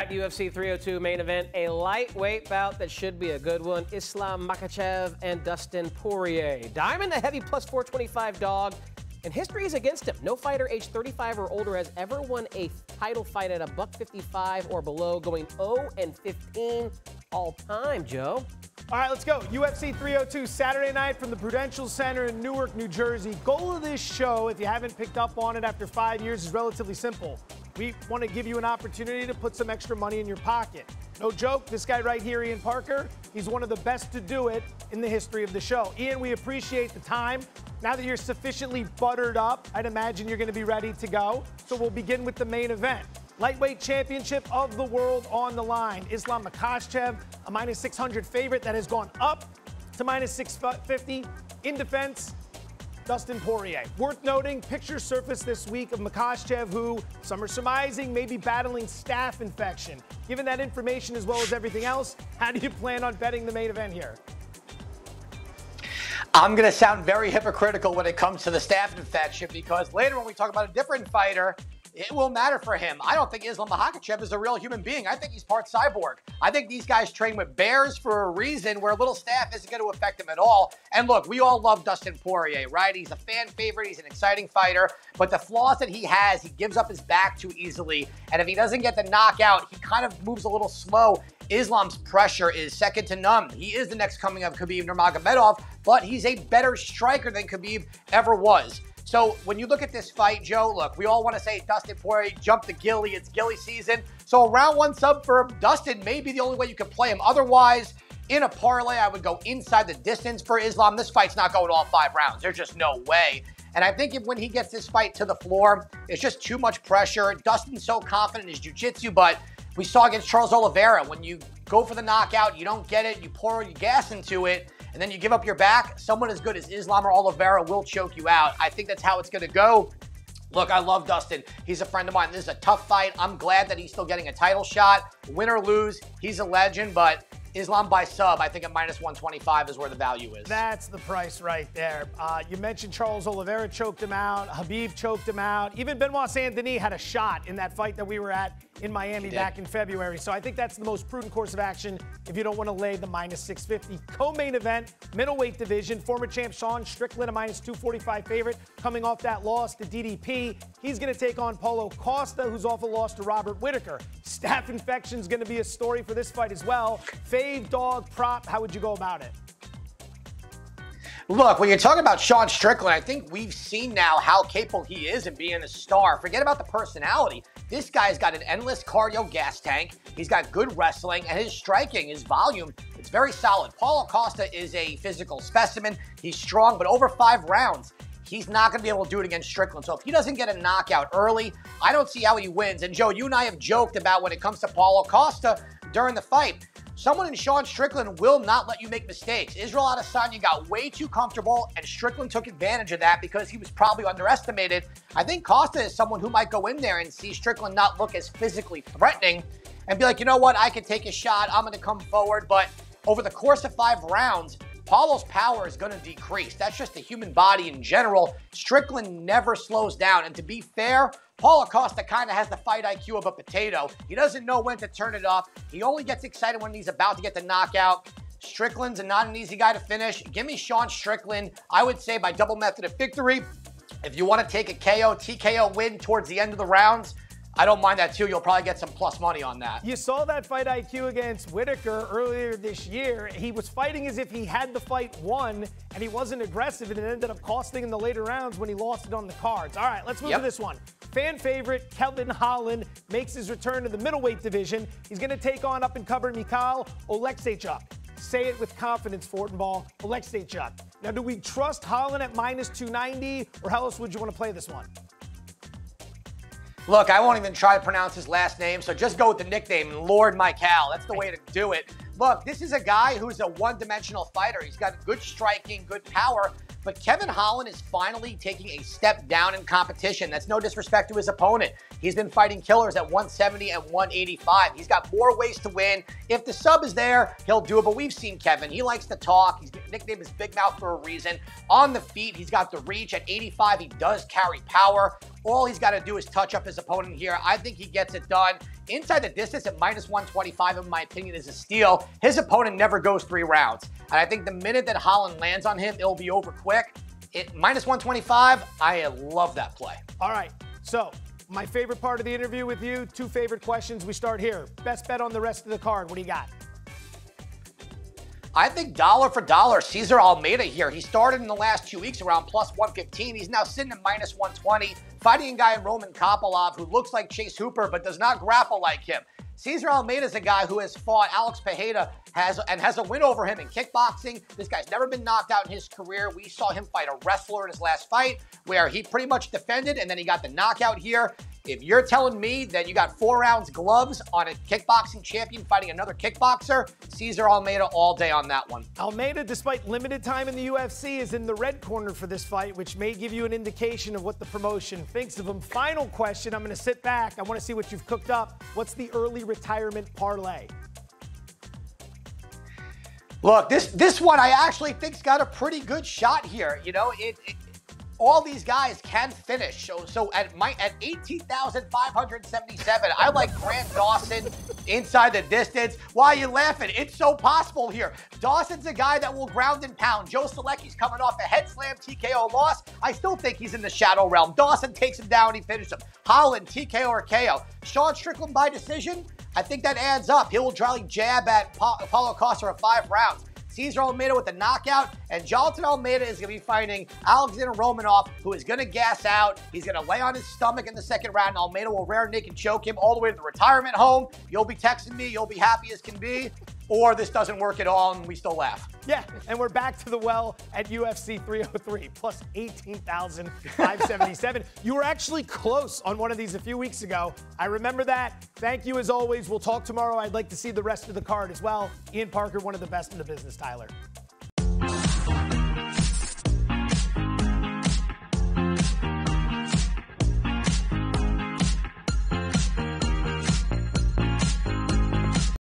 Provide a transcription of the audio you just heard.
right, UFC 302 main event, a lightweight bout that should be a good one. Islam Makhachev and Dustin Poirier. Diamond, the heavy plus 425 dog, and history is against him. No fighter aged 35 or older has ever won a title fight at a $155 or below, going 0-15 all time, Joe. All right, let's go. UFC 302, Saturday night from the Prudential Center in Newark, New Jersey. Goal of this show, if you haven't picked up on it after 5 years, is relatively simple. We want to give you an opportunity to put some extra money in your pocket. No joke, this guy right here, Ian Parker, he's one of the best to do it in the history of the show. Ian, we appreciate the time. Now that you're sufficiently buttered up, I'd imagine you're going to be ready to go. So we'll begin with the main event. Lightweight championship of the world on the line. Islam Makhachev, a minus 600 favorite that has gone up to minus 650. In defense, Dustin Poirier. Worth noting, pictures surfaced this week of Makhachev, who some are surmising may be battling staph infection. Given that information as well as everything else, how do you plan on betting the main event here? I'm going to sound very hypocritical when it comes to the staph infection, because later when we talk about a different fighter, it will matter for him. I don't think Islam Makhachev is a real human being. I think he's part cyborg. I think these guys train with bears for a reason where a little staph isn't going to affect him at all. And look, we all love Dustin Poirier, right? He's a fan favorite. He's an exciting fighter. But the flaws that he has, he gives up his back too easily. And if he doesn't get the knockout, he kind of moves a little slow. Islam's pressure is second to none. He is the next coming of Khabib Nurmagomedov, but he's a better striker than Khabib ever was. So when you look at this fight, Joe, look, we all want to say Dustin Poirier jumped the Gilly. It's Gilly season. So a round one sub for Dustin may be the only way you can play him. Otherwise, in a parlay, I would go inside the distance for Islam. This fight's not going all 5 rounds. There's just no way. And I think when he gets this fight to the floor, it's just too much pressure. Dustin's so confident in his jiu-jitsu, but we saw against Charles Oliveira, when you go for the knockout, you don't get it, you pour your gas into it, and then you give up your back, someone as good as Islam or Oliveira will choke you out. I think that's how it's going to go. Look, I love Dustin. He's a friend of mine. This is a tough fight. I'm glad that he's still getting a title shot. Win or lose, he's a legend, but Islam by sub, I think at minus 125 is where the value is. That's the price right there. You mentioned Charles Oliveira choked him out. Habib choked him out. Even Benoit Saint-Denis had a shot in that fight that we were at in Miami back in February. So I think that's the most prudent course of action if you don't want to lay the minus 650. Co-main event, middleweight division. Former champ Sean Strickland, a minus 245 favorite, coming off that loss to DDP. He's going to take on Paulo Costa, who's off a loss to Robert Whittaker. Staph infection is going to be a story for this fight as well. Fave, dog, prop, how would you go about it? Look, when you're talking about Sean Strickland, I think we've seen now how capable he is in being a star. Forget about the personality. This guy's got an endless cardio gas tank. He's got good wrestling, and his striking, his volume, it's very solid. Paulo Costa is a physical specimen. He's strong, but over 5 rounds, he's not going to be able to do it against Strickland. So if he doesn't get a knockout early, I don't see how he wins. And Joe, you and I have joked about when it comes to Paulo Costa during the fight. Someone in Sean Strickland will not let you make mistakes. Israel Adesanya got way too comfortable, and Strickland took advantage of that because he was probably underestimated. I think Costa is someone who might go in there and see Strickland not look as physically threatening and be like, you know what, I can take a shot, I'm going to come forward. But over the course of 5 rounds, Paulo's power is going to decrease. That's just the human body in general. Strickland never slows down. And to be fair, Paulo Costa kind of has the fight IQ of a potato. He doesn't know when to turn it off. He only gets excited when he's about to get the knockout. Strickland's not an easy guy to finish. Give me Sean Strickland, I would say by double method of victory. If you want to take a KO, TKO win towards the end of the rounds, I don't mind that too. You'll probably get some plus money on that. You saw that fight IQ against Whittaker earlier this year. He was fighting as if he had the fight won, and he wasn't aggressive, and it ended up costing in the later rounds when he lost it on the cards. All right, let's move to this one. Fan favorite Kelvin Holland makes his return to the middleweight division. He's going to take on up-and-comer Mikhail Oleksiejczuk. Say it with confidence, Fortenbaugh. Oleksiejczuk. Now, do we trust Holland at minus 290, or how else would you want to play this one? Look, I won't even try to pronounce his last name, so just go with the nickname, Lord Michael. That's the way to do it. Look, this is a guy who's a one-dimensional fighter. He's got good striking, good power, but Kevin Holland is finally taking a step down in competition. That's no disrespect to his opponent. He's been fighting killers at 170 and 185. He's got more ways to win. If the sub is there, he'll do it, but we've seen Kevin. He likes to talk. He's nicknamed his Big Mouth for a reason. On the feet, he's got the reach. At 85, he does carry power. All he's got to do is touch up his opponent here. I think he gets it done. inside the distance at -125, in my opinion, is a steal. His opponent never goes 3 rounds. And I think the minute that Holland lands on him, it'll be over quick. At -125, I love that play. All right, so my favorite part of the interview with you, 2 favorite questions. We start here. Best bet on the rest of the card. What do you got? I think dollar for dollar, Cesar Almeida here. He started in the last 2 weeks around +115. He's now sitting at -120, fighting a guy in Roman Kopylov who looks like Chase Hooper but does not grapple like him. Cesar Almeida is a guy who has fought Alex Pereira has a win over him in kickboxing. This guy's never been knocked out in his career. We saw him fight a wrestler in his last fight where he pretty much defended and then he got the knockout here. If you're telling me that you got 4 rounds gloves on a kickboxing champion fighting another kickboxer, Cesar Almeida all day on that one. Almeida, despite limited time in the UFC, is in the red corner for this fight, which may give you an indication of what the promotion thinks of him. Final question. I'm going to sit back. I want to see what you've cooked up. What's the early retirement parlay? Look, this one I actually think's got a pretty good shot here. You know, all these guys can finish. So at 18,577, I like Grant Dawson inside the distance. Why are you laughing? It's so possible here. Dawson's a guy that will ground and pound. Joe Selecki's coming off a head slam TKO loss. I still think he's in the shadow realm. Dawson takes him down. He finishes him. Holland, TKO or KO. Sean Strickland by decision. I think that adds up. He will try to jab at Paulo Costa for 5 rounds. Cesar Almeida with the knockout, and Jonathan Almeida is going to be fighting Alexander Romanov, who is going to gas out. He's going to lay on his stomach in the second round. Almeida will rear naked choke him all the way to the retirement home. You'll be texting me. You'll be happy as can be. Or this doesn't work at all, and we still laugh. Yeah, and we're back to the well at UFC 303, plus 18,577. You were actually close on one of these a few weeks ago. I remember that. Thank you as always. We'll talk tomorrow. I'd like to see the rest of the card as well. Ian Parker, one of the best in the business, Tyler.